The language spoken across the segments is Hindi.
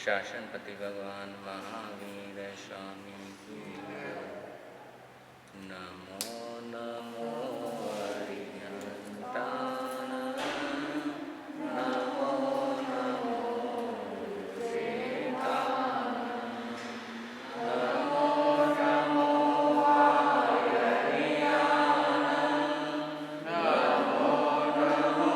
शासनपति भगवान महावीर स्वामी की नमो नमो हरिहंतान नमो नमो सेतान नमो नमो वायरियान नमो नमो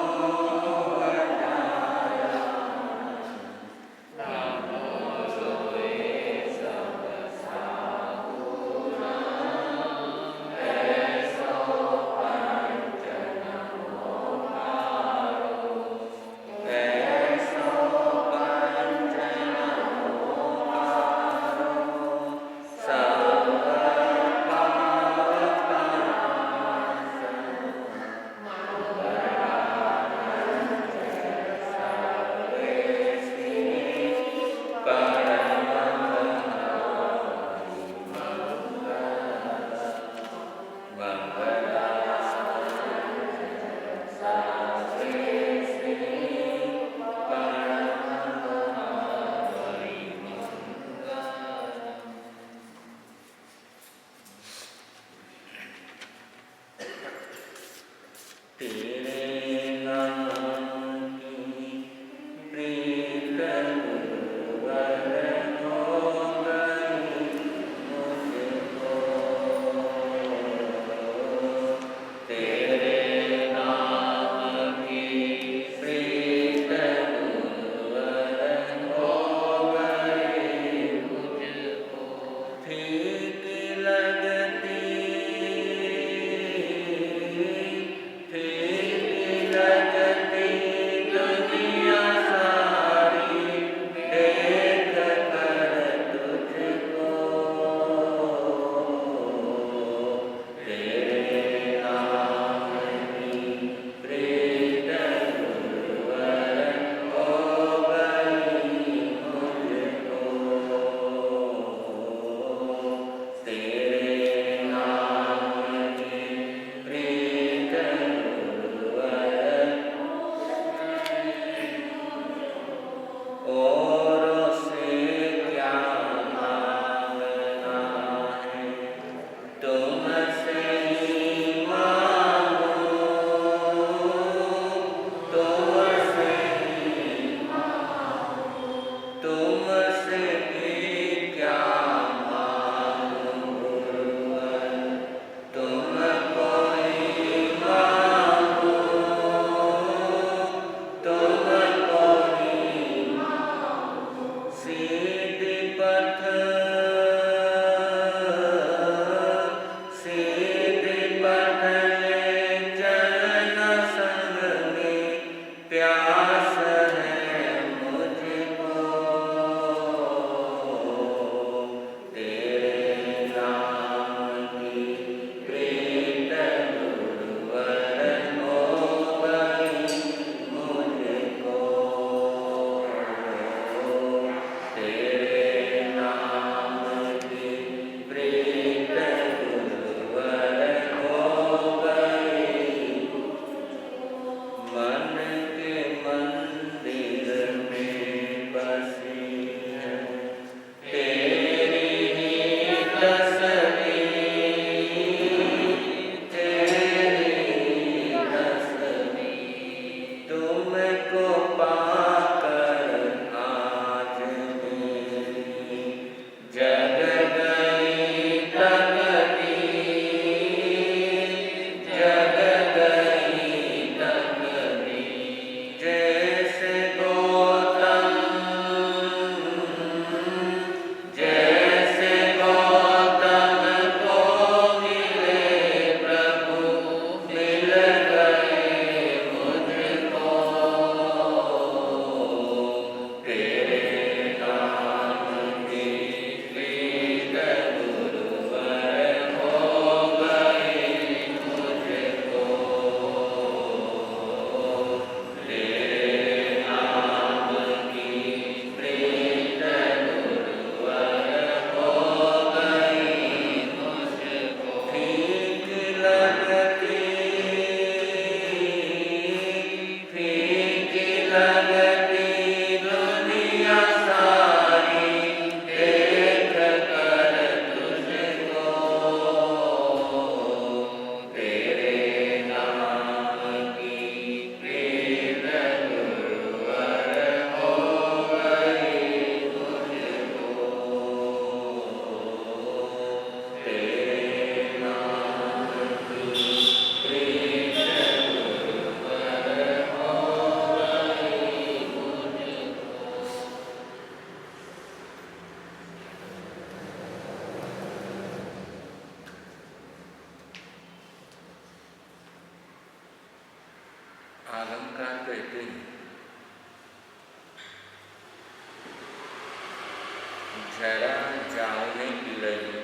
जरा जावने पीड़ई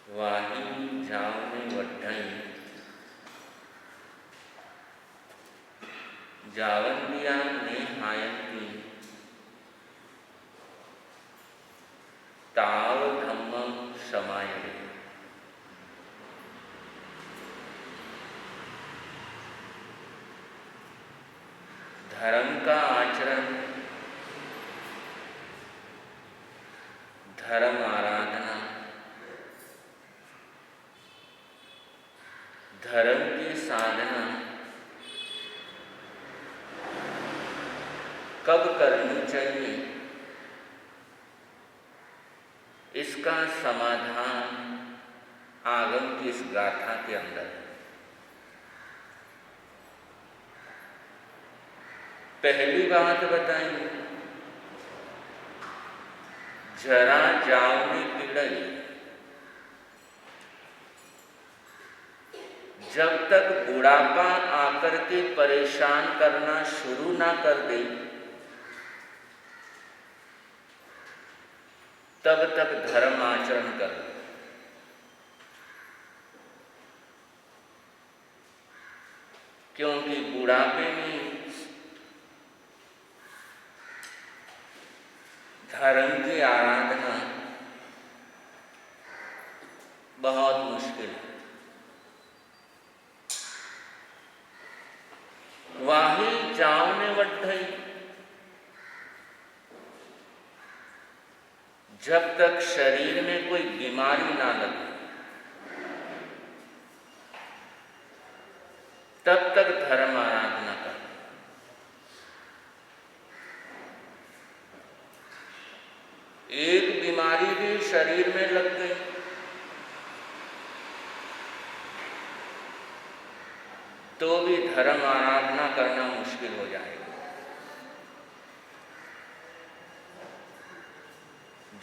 वाही जावने वड्ढई जावंदिया ने हायंती ताव धम्मम समायते। धर्म का आचरण, धर्म आराधना, धर्म की साधना कब करनी चाहिए, इसका समाधान आगम की इस गाथा के अंदर है। पहली बात बताई, जरा जावनी पीड़ई। जब तक बुढ़ापा आकर के परेशान करना शुरू ना कर दे, तब तक धर्म आचरण करो। क्योंकि बुढ़ापे में धर्म की आराधना बहुत मुश्किल है। वाही जावने वड्ढई, जब तक शरीर में कोई बीमारी ना लगे तब तक धर्म आराधना कर। एक बीमारी भी शरीर में लग गई तो भी धर्म आराधना करना मुश्किल हो जाएगा।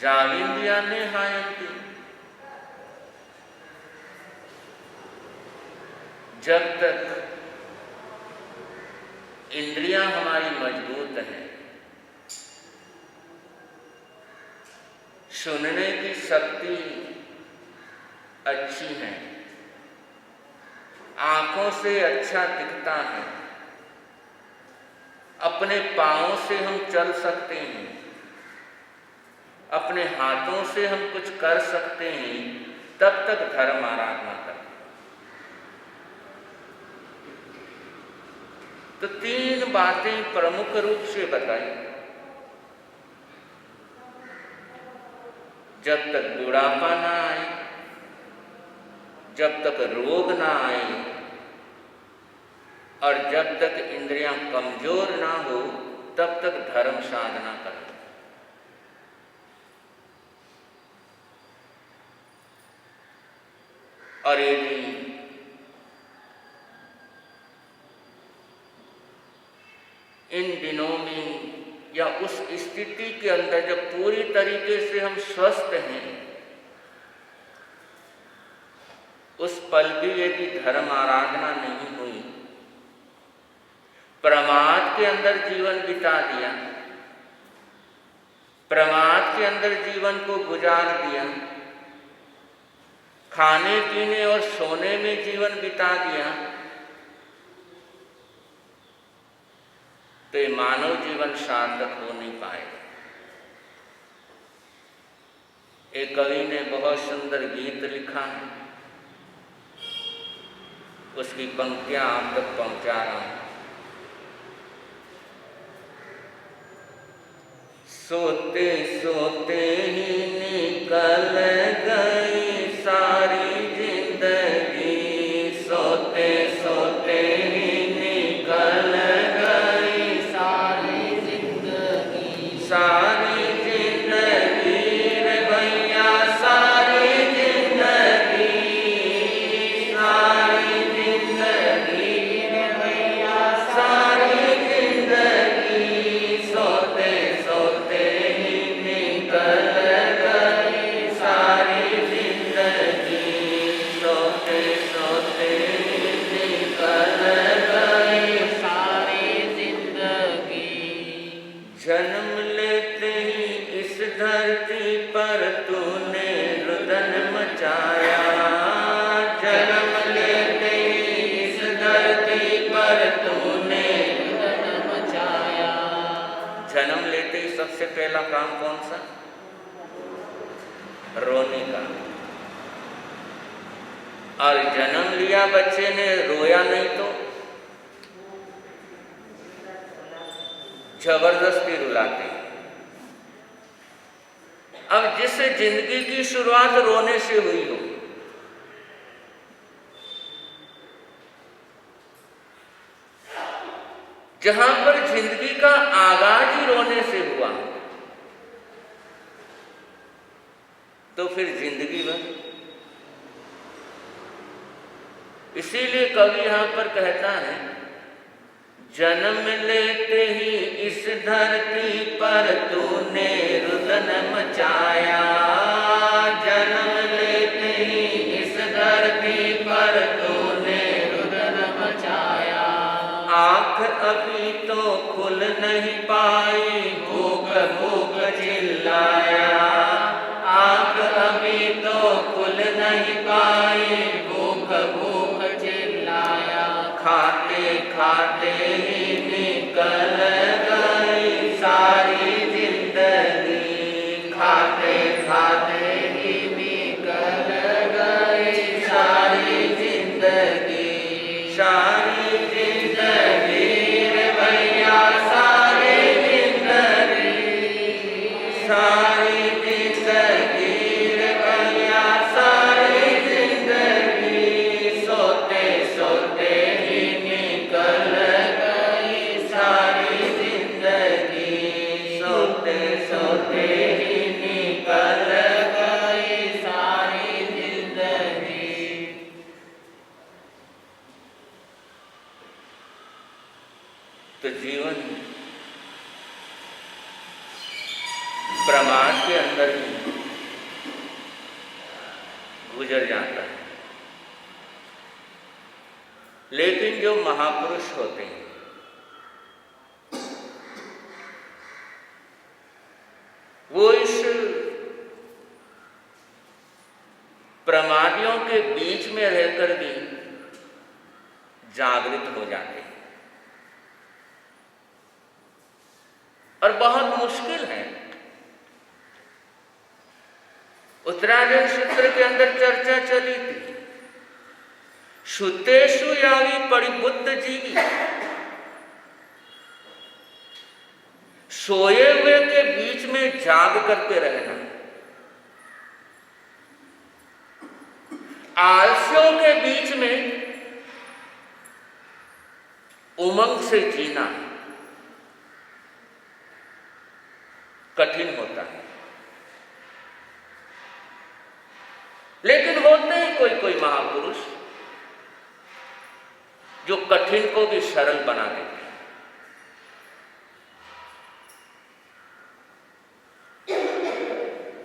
जाविंदिया ने हायंती, जब तक इंद्रियां हमारी मजबूत हैं, सुनने की शक्ति अच्छी है, आंखों से अच्छा दिखता है, अपने पांवों से हम चल सकते हैं, अपने हाथों से हम कुछ कर सकते हैं, तब तक धर्म आराधना करें। तो तीन बातें प्रमुख रूप से बताई। जब तक बुढ़ापा ना आए, जब तक रोग ना आए और जब तक इंद्रियां कमजोर ना हो, तब तक धर्म साधना करें। और यदि इन दिनों में या उस स्थिति के अंदर जब पूरी तरीके से हम स्वस्थ हैं, उस पल भी यदि धर्म आराधना नहीं हुई, प्रमाद के अंदर जीवन बिता दिया, प्रमाद के अंदर जीवन को गुजार दिया, खाने पीने और सोने में जीवन बिता दिया, तो ये मानव जीवन सार्थक हो नहीं पाएगा। एक कवि ने बहुत सुंदर गीत लिखा है, उसकी पंक्तियां आप तक पहुंचा रहा हूं। सोते सोते ही निकल गई सारी जिंदगी, सोते सोते ही निकल गई सारी जिंदगी, सारी जिंदगी रे भैया सारी जिंदगी, सारी जिंदगी रे भैया सारी जिंदगी, सोते सोते ही निकल गई सारी जन्म लेते ही इस धरती पर तूने रुदन मचाया, जन्म लेते ही इस धरती पर तूने रुदन मचाया। जन्म लेते ही सबसे पहला काम कौन सा? रोने का। और जन्म लिया बच्चे ने, रोया नहीं तो जबरदस्ती रुलाते हैं। अब जिससे जिंदगी की शुरुआत रोने से हुई हो, जहां पर जिंदगी का आगाज ही रोने से हुआ, तो फिर जिंदगी भर। इसीलिए कवि यहां पर कहता है, जन्म लेते ही इस धरती पर तूने रुदन मचाया, जन्म लेते ही इस धरती पर तूने रुदन मचाया। आँख अभी तो खुल नहीं पाई, भूख भूख चिल्लाया, आँख अभी तो खुल नहीं पाई, भूख भूख चिल्लाया। खाते खाते ही निकल गई सारी जिंदगी, खाते खाते ही निकल गई सारी जिंदगी, सारी जिंदगी रे भैया सारी जिंदगी, सारी जिंदगी रे भैया सारी जिंदगी, सोते सोते ही निकल गई सारी जिंदगी, सोते सोते ही निकल गई सारी जिंदगी। तो जीवन प्रमाद के अंदर ही गुजर जाता है। लेकिन जो महापुरुष होते हैं, वो इस प्रमादियों के बीच में रहकर भी जागृत हो जाते हैं। और बहुत मुश्किल है। उत्तरायण सूत्र के अंदर चर्चा चली थी, शुतेषु यावी परिबुद्ध जीवी, सोए हुए के बीच में जाग करके रहना, आलसियों के बीच में उमंग से जीना कठिन होता है। लेकिन होते हैं कोई कोई महापुरुष जो कठिन को भी सरल बना देते हैं।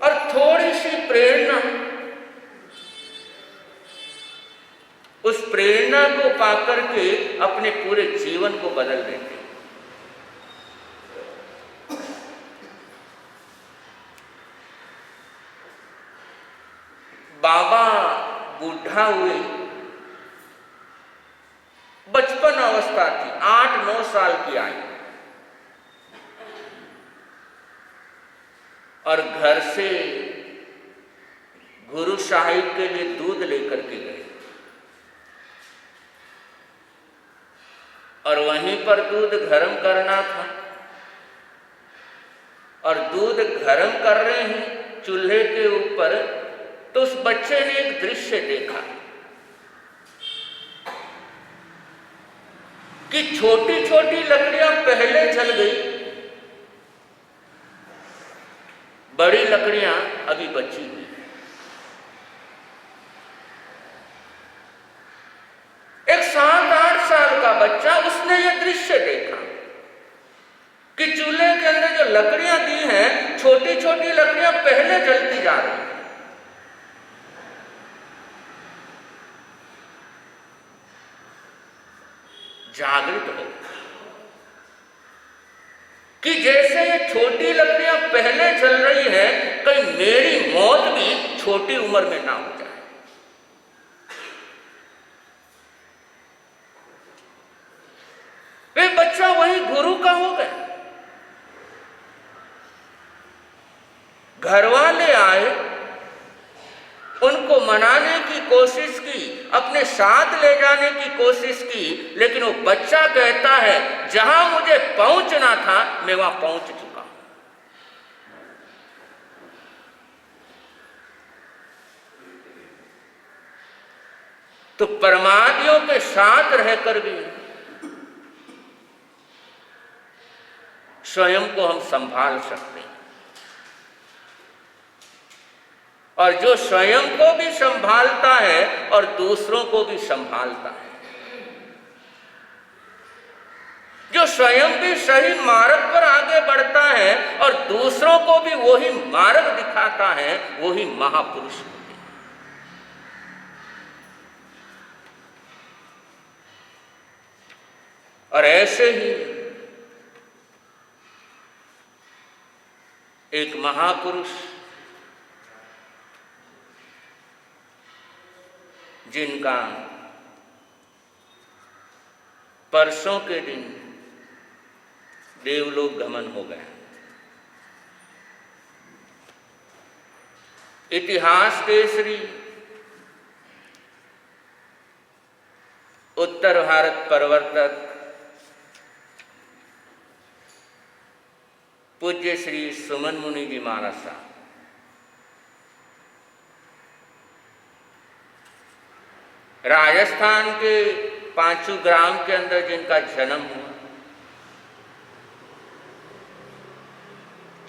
और थोड़ी सी प्रेरणा, उस प्रेरणा को पाकर के अपने पूरे जीवन को बदल देते हैं। बाबा बूढ़ा हुए, बचपन अवस्था थी, 8-9 साल की आई, और घर से गुरु साहिब के लिए दूध लेकर के गए, और वहीं पर दूध गर्म करना था, और दूध गर्म कर रहे हैं चूल्हे के ऊपर, तो उस बच्चे ने एक दृश्य देखा कि छोटी छोटी लकड़ियां पहले जल गई, बड़ी लकड़ियां अभी बची हुई। एक 7-8 साल का बच्चा, उसने यह दृश्य देखा कि चूल्हे के अंदर जो लकड़ियां दी हैं, छोटी छोटी लकड़ियां पहले जलती जा रही हैं। जागृत हो कि जैसे छोटी लकड़ियां पहले जल रही हैं, कहीं मेरी मौत भी छोटी उम्र में ना हो जाए। वे बच्चा वही गुरु का हो गया। घर वाले आए, उनको मनाने की कोशिश की, अपने साथ ले जाने की कोशिश की, लेकिन वो बच्चा कहता है जहां मुझे पहुंचना था मैं वहां पहुंच चुका हूं। तो परमादियों के साथ रहकर भी स्वयं को हम संभाल सकते हैं, और जो स्वयं को भी संभालता है और दूसरों को भी संभालता है, जो स्वयं भी सही मार्ग पर आगे बढ़ता है और दूसरों को भी वही मार्ग दिखाता है, वही महापुरुष होते हैं। और ऐसे ही एक महापुरुष जिनका परसों के दिन देवलोक गमन हो गया, इतिहास केसरी उत्तर भारत प्रवर्तक पूज्य श्री सुमन मुनि जी महाराज साहब राजस्थान के पांचू ग्राम के अंदर जिनका जन्म हुआ,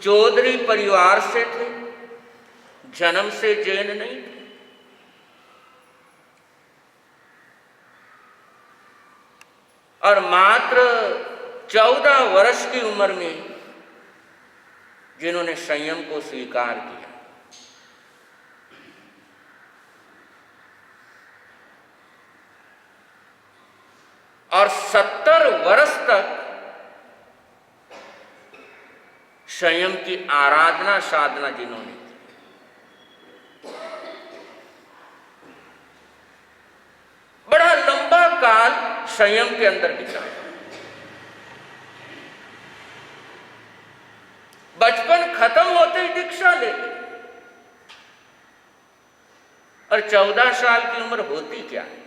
चौधरी परिवार से थे, जन्म से जैन नहीं थे। और मात्र 14 वर्ष की उम्र में जिन्होंने संयम को स्वीकार किया, और 70 वर्ष तक संयम की आराधना साधना जिन्होंने की, बड़ा लंबा काल संयम के अंदर बिताया। बचपन खत्म होते ही दीक्षा ले ली, और 14 साल की उम्र होती क्या है,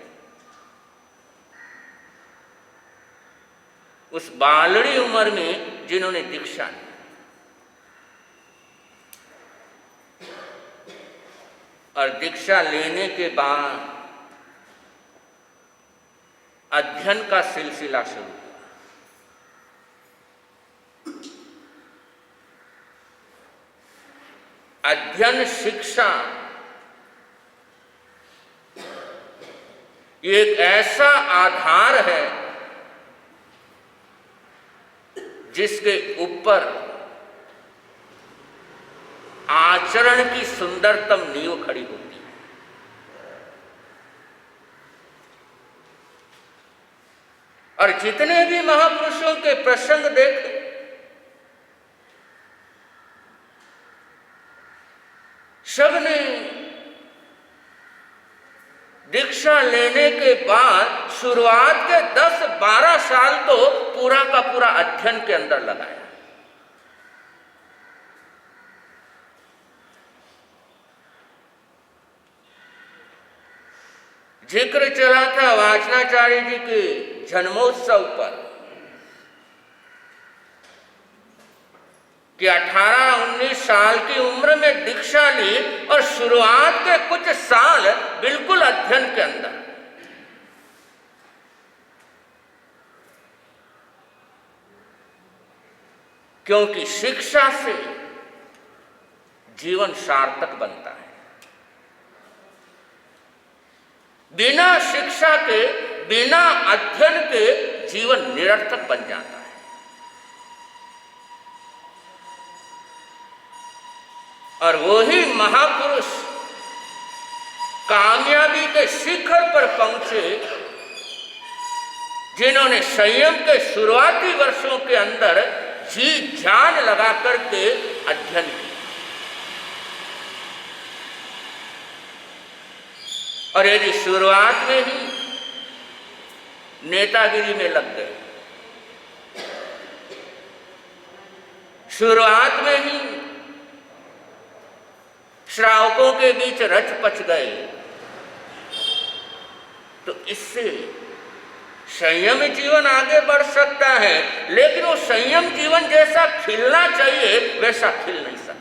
उस बालड़ी उम्र में जिन्होंने दीक्षा ली, और दीक्षा लेने के बाद अध्ययन का सिलसिला शुरू हुआ। अध्ययन शिक्षा ये एक ऐसा आधार है जिसके ऊपर आचरण की सुंदरतम नींव खड़ी होती है। और जितने भी महापुरुषों के प्रसंग देखें, सबने दीक्षा लेने के बाद शुरुआत के 10-12 साल तो पूरा का पूरा अध्ययन के अंदर लगाया। जिक्र चला था वाचनाचार्य जी के जन्मोत्सव पर कि 18-19 साल की उम्र में दीक्षा ली, और शुरुआत के कुछ साल बिल्कुल अध्ययन के अंदर। क्योंकि शिक्षा से जीवन सार्थक बनता है। बिना शिक्षा के, बिना अध्ययन के जीवन निरर्थक बन जाता है। और वही महापुरुष कामयाबी के शिखर पर पहुंचे जिन्होंने संयम के शुरुआती वर्षों के अंदर जी जान लगा करके अध्ययन किया। और यदि शुरुआत में ही नेतागिरी में लग गए, शुरुआत में ही श्रावकों के बीच रच पच गए, तो इससे संयम जीवन आगे बढ़ सकता है, लेकिन वो संयम जीवन जैसा खिलना चाहिए वैसा खिल नहीं सकता।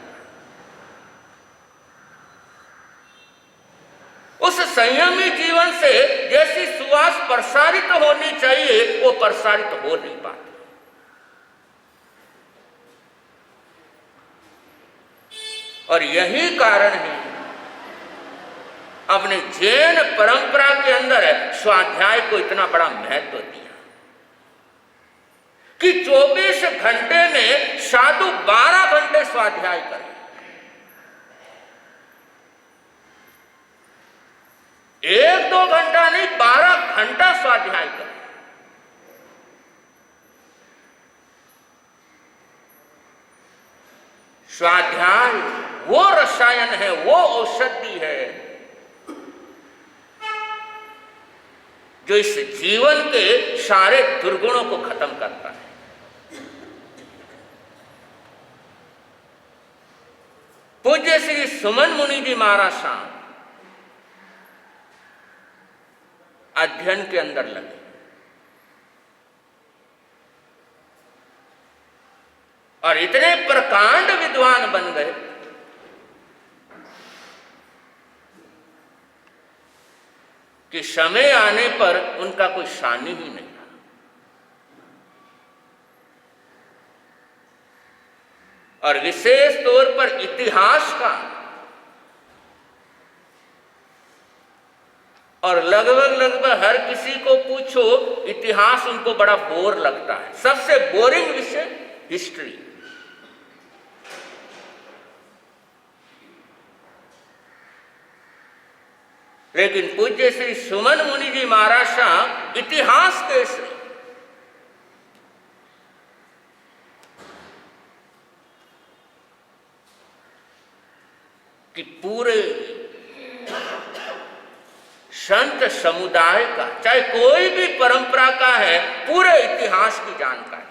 उस संयमी जीवन से जैसी सुवास प्रसारित होनी चाहिए वो प्रसारित हो नहीं पाती। और यही कारण है अपने जैन परंपरा के अंदर स्वाध्याय को इतना बड़ा महत्व दिया कि 24 घंटे में साधु 12 घंटे स्वाध्याय करें। 1-2 घंटा नहीं, 12 घंटा स्वाध्याय करें। स्वाध्याय वो रसायन है, वो औषधि है जो इस जीवन के सारे दुर्गुणों को खत्म करता है। पूज्य श्री सुमन मुनि जी महाराज साहब अध्ययन के अंदर लगे और इतने प्रकांड विद्वान बन गए कि समय आने पर उनका कोई शानी ही नहीं था। और विशेष तौर पर इतिहास का और लगभग हर किसी को पूछो इतिहास उनको बड़ा बोर लगता है। सबसे बोरिंग विषय हिस्ट्री। लेकिन पूज्य श्री सुमन मुनि जी महाराज साहब इतिहास केसरी, कि पूरे संत समुदाय का, चाहे कोई भी परंपरा का है, पूरे इतिहास की जानकारी।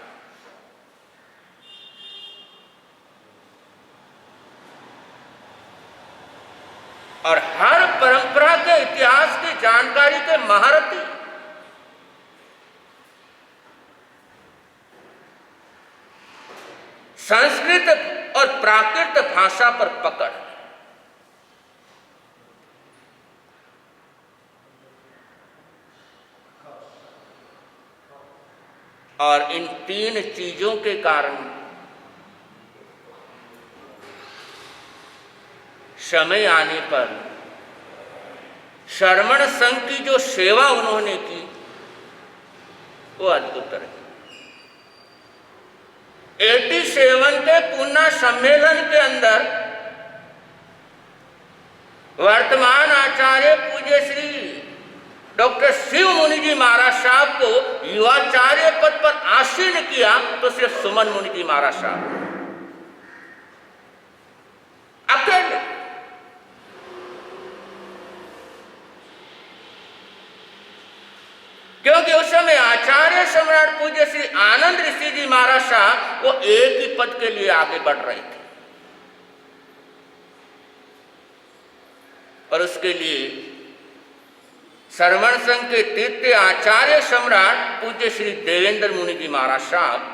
और हर परंपरा के इतिहास की जानकारी के महारथी। संस्कृत और प्राकृत भाषा पर पकड़। और इन 3 चीजों के कारण समय आने पर श्रमण संघ की जो सेवा उन्होंने की वो अद्भुत रही। 87 के पूना सम्मेलन के अंदर वर्तमान आचार्य पूज्य श्री डॉक्टर शिव मुनि जी महाराज साहब को युवाचार्य पद पर आसीन किया तो सिर्फ सुमन मुनि जी महाराज साहब अकेले। क्योंकि उस समय आचार्य सम्राट पूज्य श्री आनंद ऋषि जी महाराज साहब वो एक ही पद के लिए आगे बढ़ रहे थे और उसके लिए श्रमण संघ के तृतीय आचार्य सम्राट पूज्य श्री देवेंद्र मुनि जी महाराज साहब,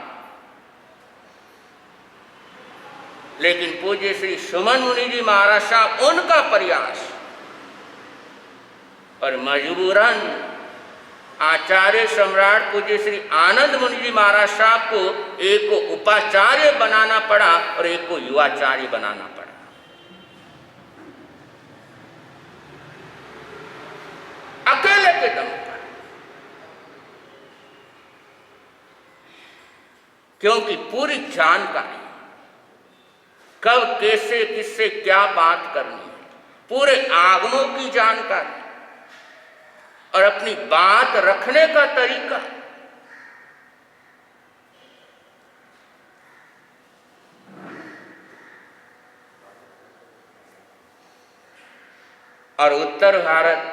लेकिन पूज्य श्री सुमन मुनि जी महाराज साहब उनका प्रयास और मजबूरन आचार्य सम्राट पूज्य श्री आनंद मुनि जी महाराज साहब को एक को उपाचार्य बनाना पड़ा और एक को युवाचार्य बनाना पड़ा। अकेले के दम पर। क्योंकि पूरी जानकारी कब कैसे किससे क्या बात करनी है, पूरे आगमों की जानकारी और अपनी बात रखने का तरीका और उत्तर भारत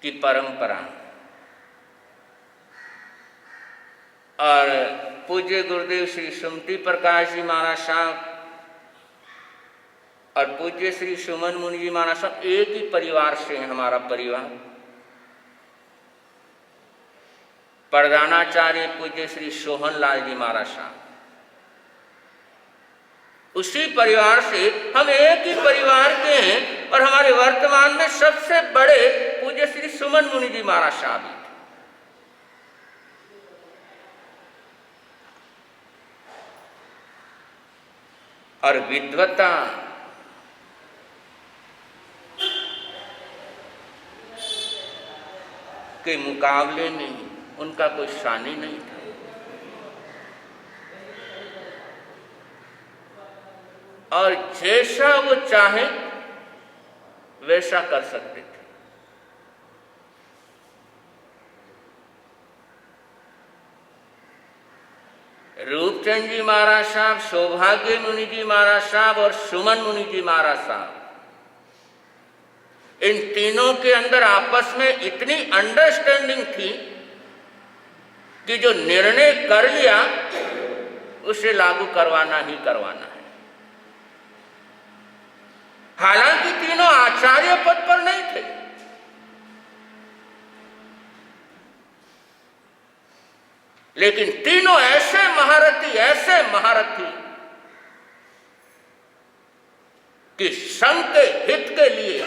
की परंपरा और पूज्य गुरुदेव श्री सुमति प्रकाश जी महाराज साहब और पूज्य श्री सुमन मुनि जी महाराज साहब एक ही परिवार से हैं। हमारा परिवार प्रधानाचार्य पूज्य श्री सोहन लाल जी महाराज साहब, उसी परिवार से हम एक ही परिवार के हैं। और हमारे वर्तमान में सबसे बड़े पूज्य श्री सुमन मुनि जी महाराज साहब हैं। और विद्वता के मुकाबले में उनका कोई शानी नहीं था। और जैसा वो चाहे वैसा कर सकते थे। रूपचंद जी महाराज साहब, सौभाग्य मुनि जी महाराज साहब और सुमन मुनि जी महाराज साहब, इन तीनों के अंदर आपस में इतनी अंडरस्टैंडिंग थी कि जो निर्णय कर लिया उसे लागू करवाना ही करवाना है। हालांकि तीनों आचार्य पद पर नहीं थे, लेकिन तीनों ऐसे महारथी कि संघ के हित के लिए,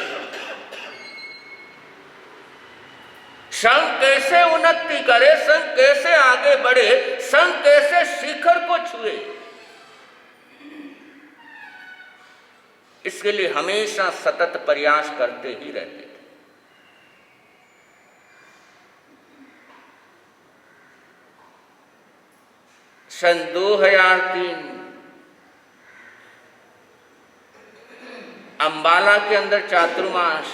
संघ कैसे उन्नति करे, संघ कैसे आगे बढ़े, संघ कैसे शिखर को छुए, इसके लिए हमेशा सतत प्रयास करते ही रहते थे। सन 2003 अंबाला के अंदर चातुर्मास,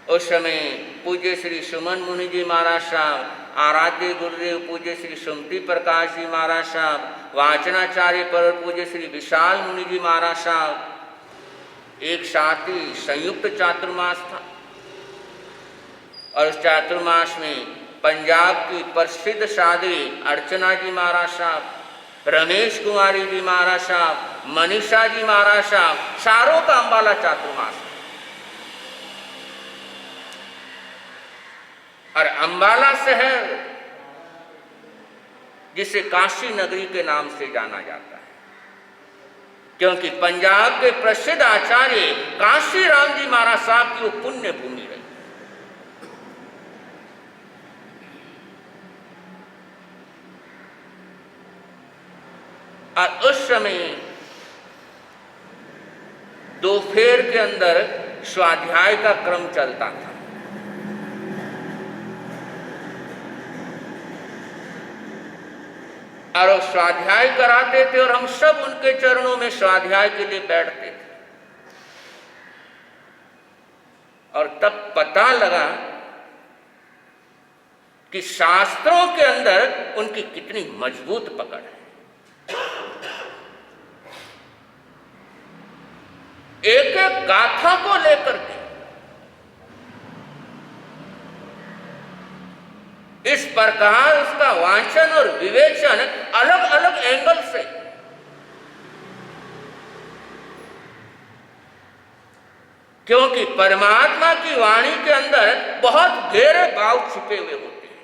उस समय पूज्य श्री सुमन मुनि जी महाराज साहब, आराध्य गुरुदेव पूज्य श्री सुमति प्रकाश जी महाराज साहब, वाचनाचार्य पर पूज्य श्री विशाल मुनि जी महाराज साहब एक साथ ही संयुक्त चातुर्मास था। और उस चातुर्मास में पंजाब की प्रसिद्ध साध्वी अर्चना जी महाराज साहब, रमेश कुमारी जी महाराज साहब, मनीषा जी महाराज साहब, सारों का अंबाला चातुर्मास। और अंबाला शहर जिसे काशी नगरी के नाम से जाना जाता है, क्योंकि पंजाब के प्रसिद्ध आचार्य काशी राम जी महाराज साहब की वो पुण्य भूमि रही। और उस समय दोपहर के अंदर स्वाध्याय का क्रम चलता था। और वो स्वाध्याय कराते थे और हम सब उनके चरणों में स्वाध्याय के लिए बैठते थे। और तब पता लगा कि शास्त्रों के अंदर उनकी कितनी मजबूत पकड़ है। एक एक गाथा को लेकर के इस प्रकार उसका वांचन और विवेचन अलग अलग एंगल से, क्योंकि परमात्मा की वाणी के अंदर बहुत गहरे भाव छिपे हुए होते हैं।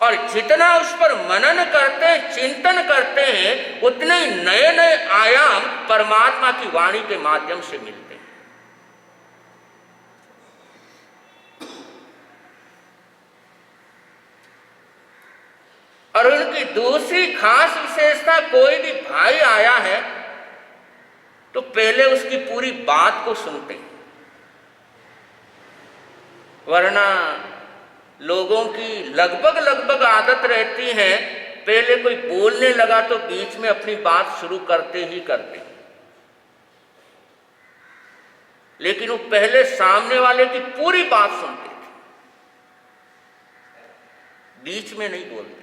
और जितना उस पर मनन करते हैं, चिंतन करते हैं, उतने ही नए नए आयाम परमात्मा की वाणी के माध्यम से मिलते हैं। और उनकी दूसरी खास विशेषता, कोई भी भाई आया है तो पहले उसकी पूरी बात को सुनते हैं, वरना लोगों की लगभग आदत रहती है पहले कोई बोलने लगा तो बीच में अपनी बात शुरू करते ही करते, लेकिन वो पहले सामने वाले की पूरी बात सुनते थे, बीच में नहीं बोलते थे।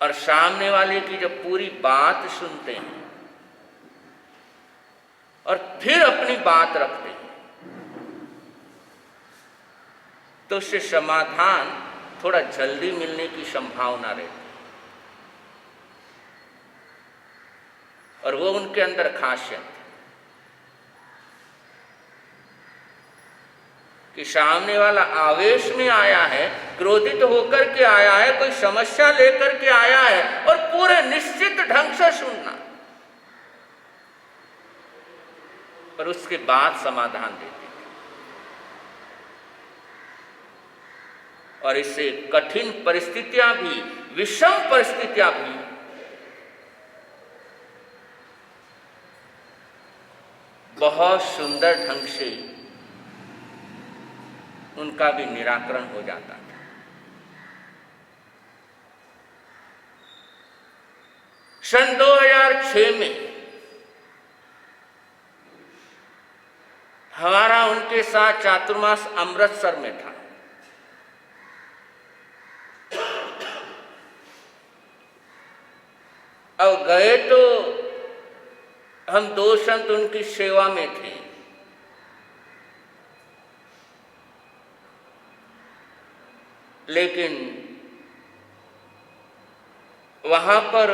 और सामने वाले की जब पूरी बात सुनते हैं और फिर अपनी बात रखते हैं तो उससे समाधान थोड़ा जल्दी मिलने की संभावना रहती है। और वो उनके अंदर खासियत है कि सामने वाला आवेश में आया है, क्रोधित होकर के आया है, कोई समस्या लेकर के आया है और पूरे निश्चित ढंग से सुनना और उसके बाद समाधान देते हैं। और इससे कठिन परिस्थितियां भी, विषम परिस्थितियां भी बहुत सुंदर ढंग से उनका भी निराकरण हो जाता था। सन 2006 में हमारा उनके साथ चातुर्मास अमृतसर में था। अब गए तो हम 2 संत उनकी सेवा में थे। लेकिन वहां पर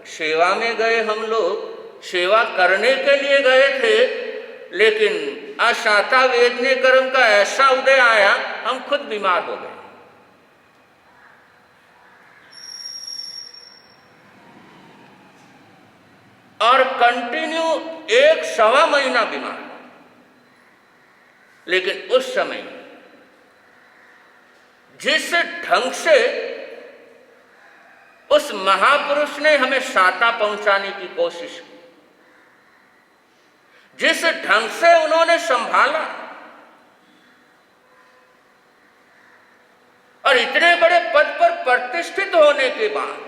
सेवा में गए, हम लोग सेवा करने के लिए गए थे, लेकिन अशाता वेदने कर्म का ऐसा उदय आया, हम खुद बीमार हो गए। और कंटिन्यू 1-1.25 महीना बीमार। लेकिन उस समय जिस ढंग से उस महापुरुष ने हमें शाता पहुंचाने की कोशिश की, जिस ढंग से उन्होंने संभाला, और इतने बड़े पद पर प्रतिष्ठित होने के बाद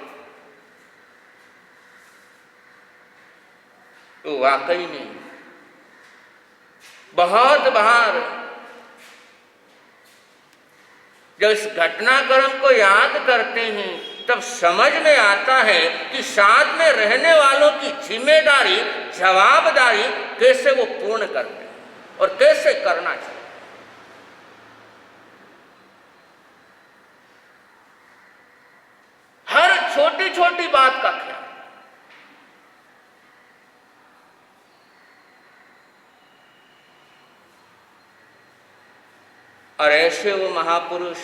तो वाकई में बहुत बार जब इस घटनाक्रम को याद करते हैं तब समझ में आता है कि साथ में रहने वालों की जिम्मेदारी, जवाबदारी कैसे वो पूर्ण करते हैं और कैसे करना चाहिए। हर छोटी छोटी बात का ख्याल। और ऐसे वो महापुरुष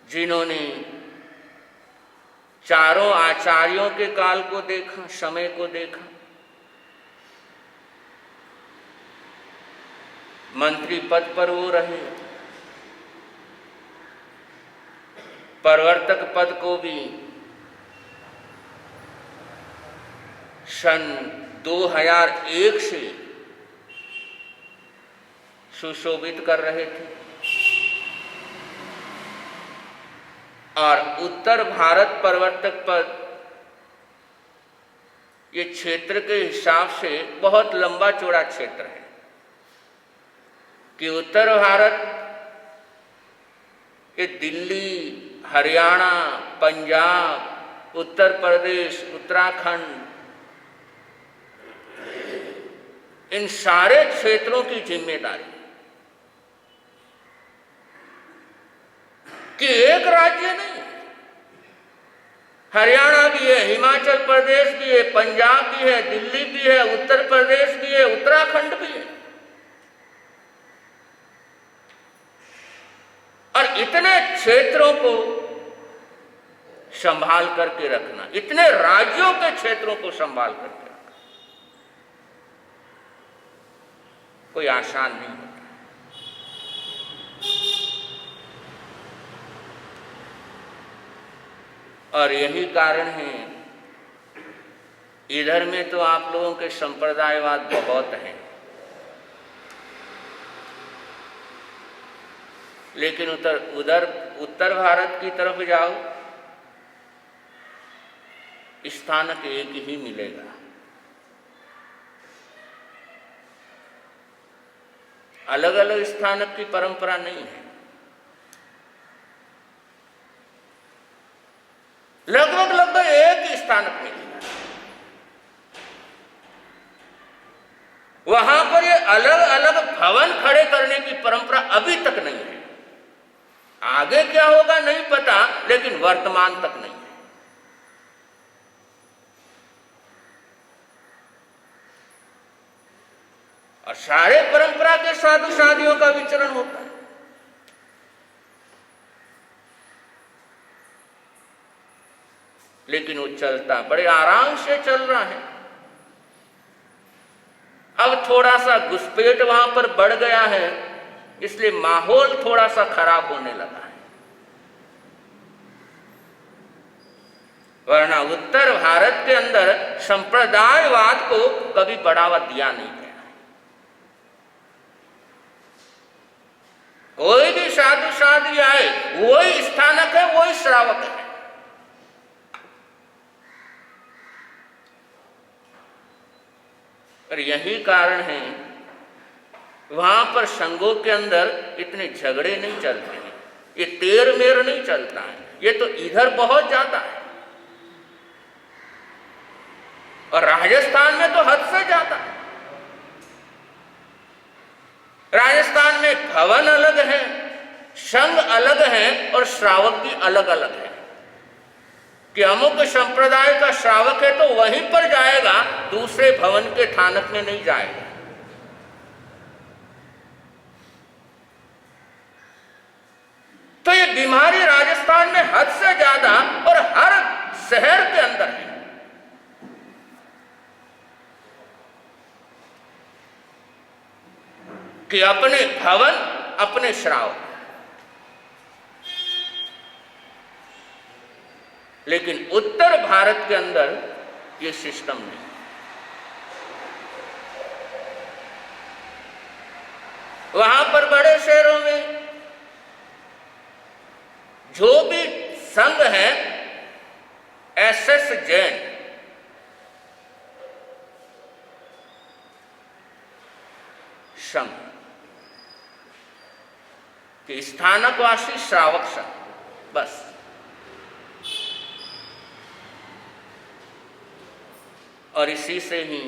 जिन्होंने चारों आचार्यों के काल को देखा, समय को देखा, मंत्री पद पर वो रहे, प्रवर्तक पद को भी सन 2001 से सुशोभित कर रहे थे। और उत्तर भारत प्रवर्तक पद ये क्षेत्र के हिसाब से बहुत लंबा चौड़ा क्षेत्र है कि उत्तर भारत ये दिल्ली, हरियाणा, पंजाब, उत्तर प्रदेश, उत्तराखंड, इन सारे क्षेत्रों की जिम्मेदारी कि एक राज्य नहीं, हरियाणा भी है, हिमाचल प्रदेश भी है, पंजाब भी है, दिल्ली भी है, उत्तर प्रदेश भी है, उत्तराखंड भी है। और इतने क्षेत्रों को संभाल करके रखना, इतने राज्यों के क्षेत्रों को संभाल करके रखना कोई आसान नहीं होता। और यही कारण है, इधर में तो आप लोगों के संप्रदायवाद बहुत हैं, लेकिन उधर उत्तर भारत की तरफ जाओ, स्थानक एक ही मिलेगा। अलग अलग स्थानक की परंपरा नहीं है। लगभग लगभग एक ही स्थानक में किया। वहां पर ये अलग अलग भवन खड़े करने की परंपरा अभी तक नहीं है। आगे क्या होगा नहीं पता, लेकिन वर्तमान तक नहीं है। और सारे परंपरा के साधु साधियों का विचरण होता है। लेकिन वो चलता बड़े आराम से चल रहा है। अब थोड़ा सा घुसपैठ वहां पर बढ़ गया है, इसलिए माहौल थोड़ा सा खराब होने लगा है। वरना उत्तर भारत के अंदर संप्रदायवाद को कभी बढ़ावा दिया नहीं गया। कोई भी साधु साध्वी आए, वही स्थानक है, वही श्रावक है। और यही कारण है वहां पर संघों के अंदर इतने झगड़े नहीं चलते हैं, ये तेर मेर नहीं चलता है। ये तो इधर बहुत ज्यादा है, और राजस्थान में तो हद से ज्यादा है। राजस्थान में भवन अलग है, संघ अलग है, और श्रावक भी अलग अलग है। कि अमुक संप्रदाय का श्रावक है तो वहीं पर जाएगा, दूसरे भवन के थानक में नहीं जाएगा। तो ये बीमारी राजस्थान में हद से ज्यादा और हर शहर के अंदर है। कि अपने भवन अपने श्रावक, लेकिन उत्तर भारत के अंदर ये सिस्टम नहीं। वहां पर बड़े शहरों में जो भी संघ है, एसएस जैन, संघ कि स्थानकवासी श्रावक संघ, बस। और इसी से ही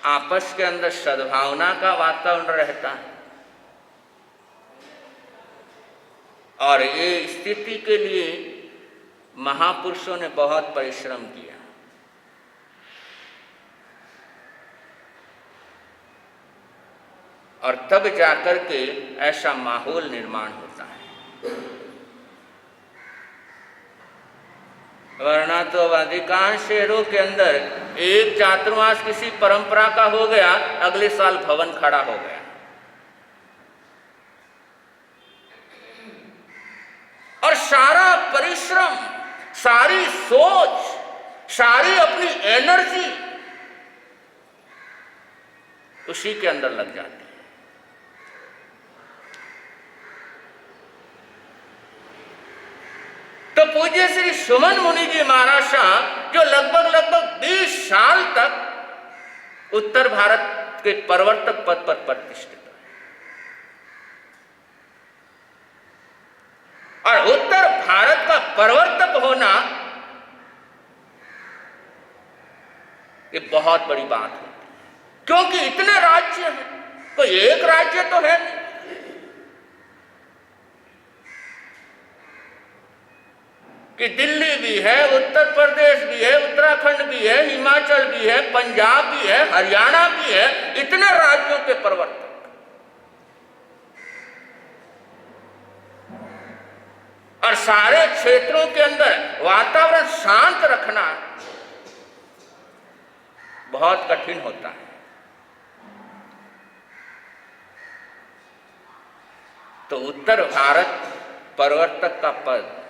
आपस के अंदर सद्भावना का वातावरण रहता है। और ये स्थिति के लिए महापुरुषों ने बहुत परिश्रम किया। और तब जाकर के ऐसा माहौल निर्माण होता है। वरना तो अधिकांश शहरों के अंदर एक चातुर्मास किसी परंपरा का हो गया, अगले साल भवन खड़ा हो गया। और सारा परिश्रम, सारी सोच, सारी अपनी एनर्जी उसी के अंदर लग जाती है। तो पूज्य श्री सुमन मुनि जी महाराज साहब, जो लगभग 20 साल तक उत्तर भारत के प्रवर्तक पद पर प्रतिष्ठित है। और उत्तर भारत का प्रवर्तक होना ये बहुत बड़ी बात है, क्योंकि इतने राज्य हैं, कोई एक राज्य तो है नहीं। कि दिल्ली भी है, उत्तर प्रदेश भी है, उत्तराखंड भी है, हिमाचल भी है, पंजाब भी है, हरियाणा भी है, इतने राज्यों के प्रवर्तक। और सारे क्षेत्रों के अंदर वातावरण शांत रखना बहुत कठिन होता है। तो उत्तर भारत प्रवर्तक का पद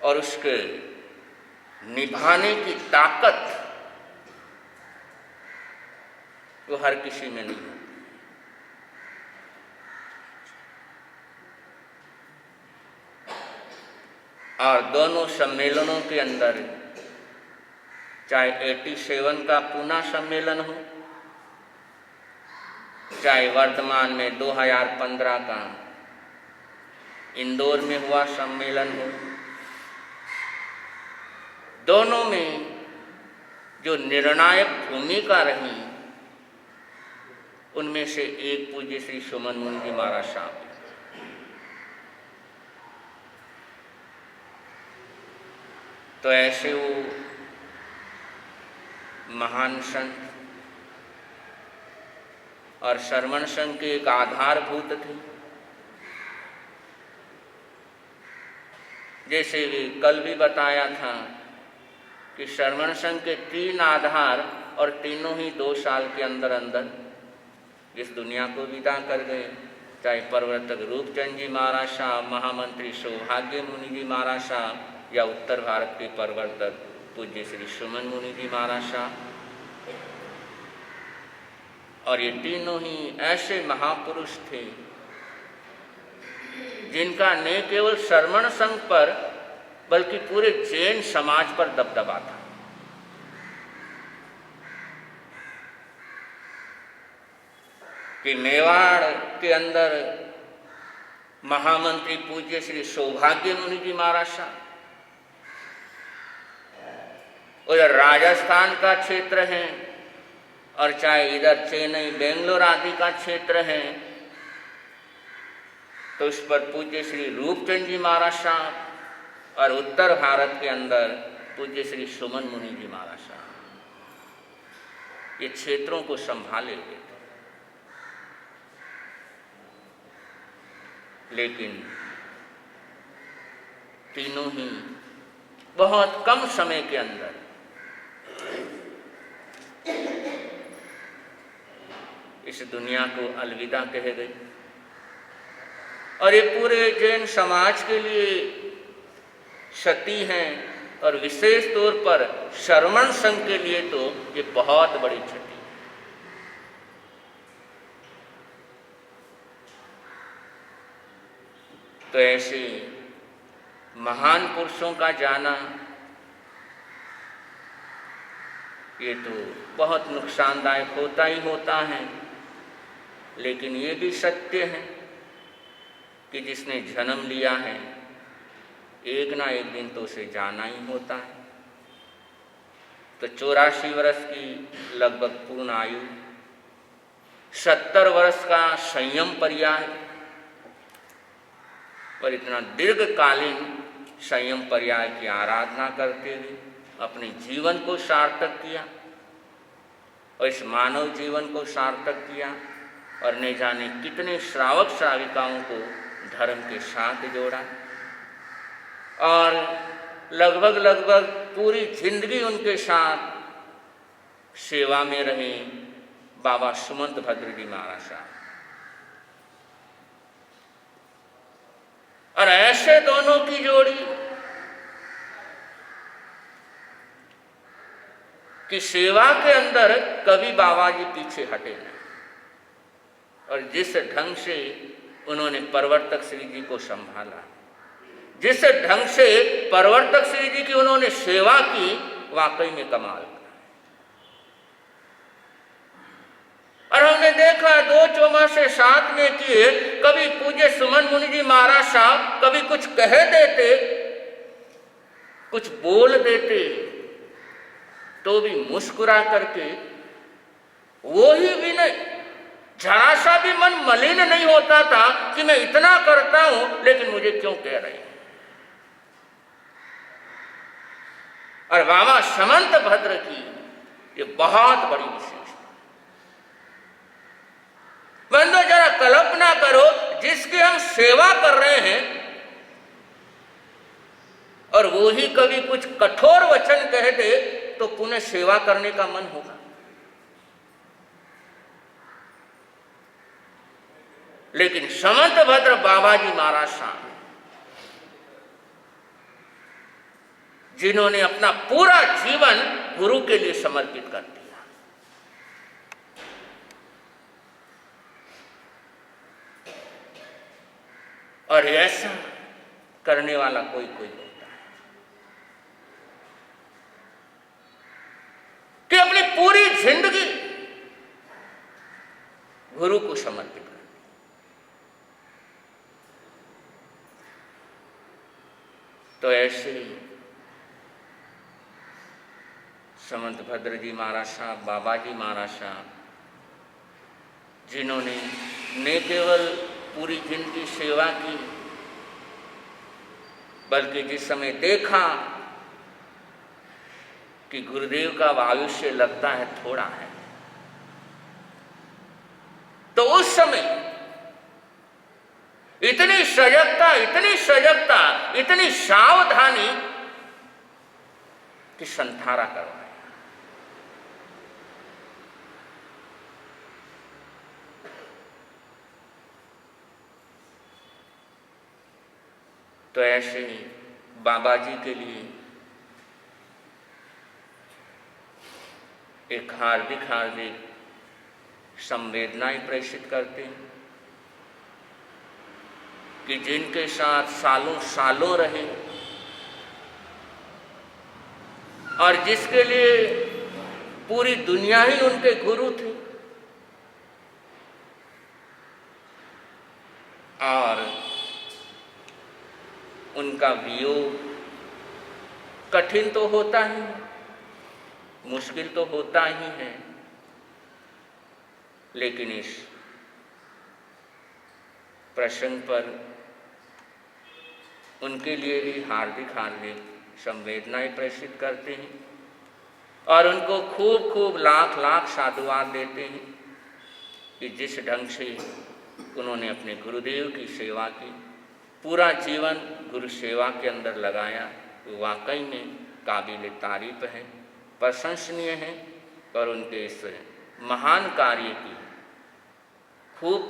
और उसके निभाने की ताकत वो हर किसी में नहीं होती। और दोनों सम्मेलनों के अंदर, चाहे 87 का पूना सम्मेलन हो, चाहे वर्तमान में 2015 का इंदौर में हुआ सम्मेलन हो, दोनों में जो निर्णायक भूमिका रही उनमें से एक पूज्य श्री सुमन मुनि जी महाराज साहब। तो ऐसे वो महान संत और श्रवण संघ के एक आधारभूत थे। जैसे कल भी बताया था कि श्रवण संघ के 3 आधार और तीनों ही 2 साल के अंदर अंदर इस दुनिया को विदा कर गए। चाहे प्रवर्तक रूपचंद जी महाराज साहब, महामंत्री सौभाग्य मुनि जी महाराज साहब, या उत्तर भारत के प्रवर्तक पूज्य श्री सुमन मुनि जी महाराज साहब। और ये तीनों ही ऐसे महापुरुष थे जिनका न केवल श्रवण संघ पर बल्कि पूरे जैन समाज पर दबदबा था। कि मेवाड़ के अंदर महामंत्री पूज्य श्री सौभाग्य मुनि जी महाराज साहब, उधर राजस्थान का क्षेत्र है और चाहे इधर चेन्नई बेंगलोर आदि का क्षेत्र है तो उस पर पूज्य श्री रूपचंद जी महाराज साहब, और उत्तर भारत के अंदर पूज्य श्री सुमन मुनि जी महाराज साहब ये क्षेत्रों को संभाले हुए थे। लेकिन तीनों ही बहुत कम समय के अंदर इस दुनिया को अलविदा कह गई। और ये पूरे जैन समाज के लिए क्षति है और विशेष तौर पर श्रवण संघ के लिए तो ये बहुत बड़ी क्षति है। तो ऐसे महान पुरुषों का जाना ये तो बहुत नुकसानदायक होता ही होता है। लेकिन ये भी सत्य है कि जिसने जन्म लिया है एक ना एक दिन तो उसे जाना ही होता है। तो 84 वर्ष की लगभग पूर्ण आयु, 70 वर्ष का संयम पर्याय और इतना दीर्घकालीन संयम पर्याय की आराधना करते हुए अपने जीवन को सार्थक किया और इस मानव जीवन को सार्थक किया और न जाने कितने श्रावक श्राविकाओं को धर्म के साथ जोड़ा और लगभग पूरी जिंदगी उनके साथ सेवा में रहे बाबा सुमंत भद्र जी महाराज साहब। और ऐसे दोनों की जोड़ी कि सेवा के अंदर कभी बाबा जी पीछे हटे नहीं। और जिस ढंग से उन्होंने प्रवर्तक श्री जी को संभाला, जिस ढंग से प्रवर्तक श्री जी की उन्होंने सेवा की, वाकई में कमाल का। और हमने देखा 2 चौमासे साथ में किए, कभी पूज्य सुमन मुनि जी महाराज साहब कभी कुछ कह देते, कुछ बोल देते तो भी मुस्कुरा करके वो ही विनय, जरा सा भी मन मलिन नहीं होता था कि मैं इतना करता हूं लेकिन मुझे क्यों कह रहे हैं। और बाबा समंत भद्र की ये बहुत बड़ी विशेषता। बंदो जरा कल्पना करो, जिसकी हम सेवा कर रहे हैं और वो ही कभी कुछ कठोर वचन कह दे तो पुनः सेवा करने का मन होगा। लेकिन समंत भद्र बाबा जी महाराज साहब जिन्होंने अपना पूरा जीवन गुरु के लिए समर्पित कर दिया, और ऐसा करने वाला कोई होता है कि अपनी पूरी जिंदगी गुरु को समर्पित कर। तो ऐसे ही समंत भद्र जी महाराज साहब, बाबा जी महाराज साहब, जिन्होंने न केवल पूरी जिंदगी सेवा की, बल्कि जिस समय देखा कि गुरुदेव का आयुष्य लगता है थोड़ा है, तो उस समय इतनी सजगता, इतनी सावधानी कि संथारा करवाया। तो ऐसे ही बाबा जी के लिए एक हार्दिक संवेदनाएं प्रेषित करते हैं कि जिनके साथ सालों सालों रहे और जिसके लिए पूरी दुनिया ही उनके गुरु थे, और उनका वियोग कठिन तो होता ही है, मुश्किल तो होता ही है, लेकिन इस प्रसंग पर उनके लिए भी हार्दिक संवेदनाएं प्रेषित करते हैं और उनको खूब लाख साधुवाद देते हैं कि जिस ढंग से उन्होंने अपने गुरुदेव की सेवा की, पूरा जीवन गुरु सेवा के अंदर लगाया, वाकई में काबिल तारीफ है, प्रशंसनीय है। और उनके इस महान कार्य की खूब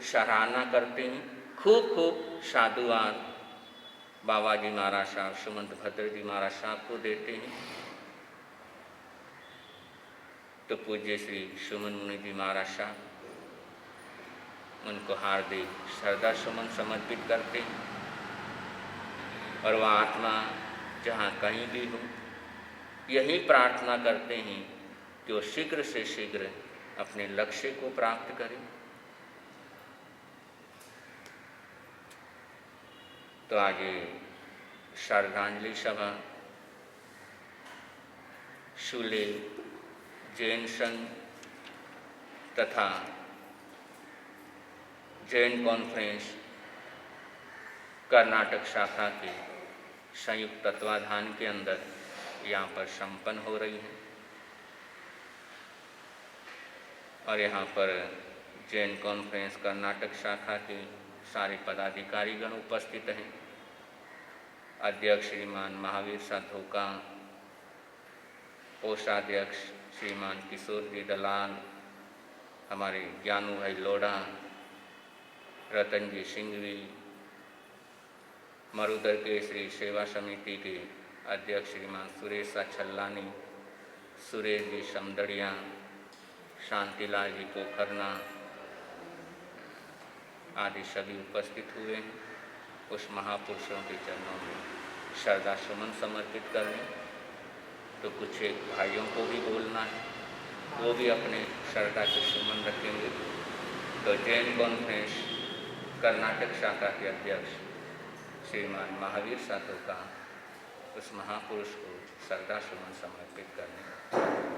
सराहना करते हैं, खूब साधुवाद बाबा जी महाराज साहब, सुमंत भद्र जी महाराज साहब को देते हैं। तो पूज्य श्री सुमन मुनि जी महाराज साहब उनको हार्दिक श्रद्धा सुमन समर्पित करते हैं और वह आत्मा जहाँ कहीं भी हो, यही प्रार्थना करते हैं कि वो शीघ्र से शीघ्र अपने लक्ष्य को प्राप्त करें। तो आगे श्रद्धांजलि सभा शूले जैन संघ तथा जैन कॉन्फ्रेंस कर्नाटक शाखा के संयुक्त तत्वाधान के अंदर यहाँ पर संपन्न हो रही है और यहाँ पर जैन कॉन्फ्रेंस कर्नाटक शाखा के सारे पदाधिकारीगण उपस्थित हैं। अध्यक्ष श्रीमान महावीर साधोका, कोषाध्यक्ष श्रीमान किशोर जी दलाल, हमारे ज्ञानू भाई लोढ़ा, रतन जी सिंघवी, मरुदर के श्री सेवा समिति के अध्यक्ष श्रीमान सुरेश छल्लानी, सुरेश जी समदड़िया, शांतिलाल जी पोखरना आदि सभी उपस्थित हुए हैं। उस महापुरुषों के चरणों में श्रद्धा सुमन समर्पित करें। तो कुछ एक भाइयों को भी बोलना है, वो भी अपने श्रद्धा के सुमन रखेंगे। तो जैन कॉन्फ्रेंस कर्नाटक शाखा के अध्यक्ष श्रीमान महावीर साधोका उस महापुरुष को श्रद्धा सुमन समर्पित करने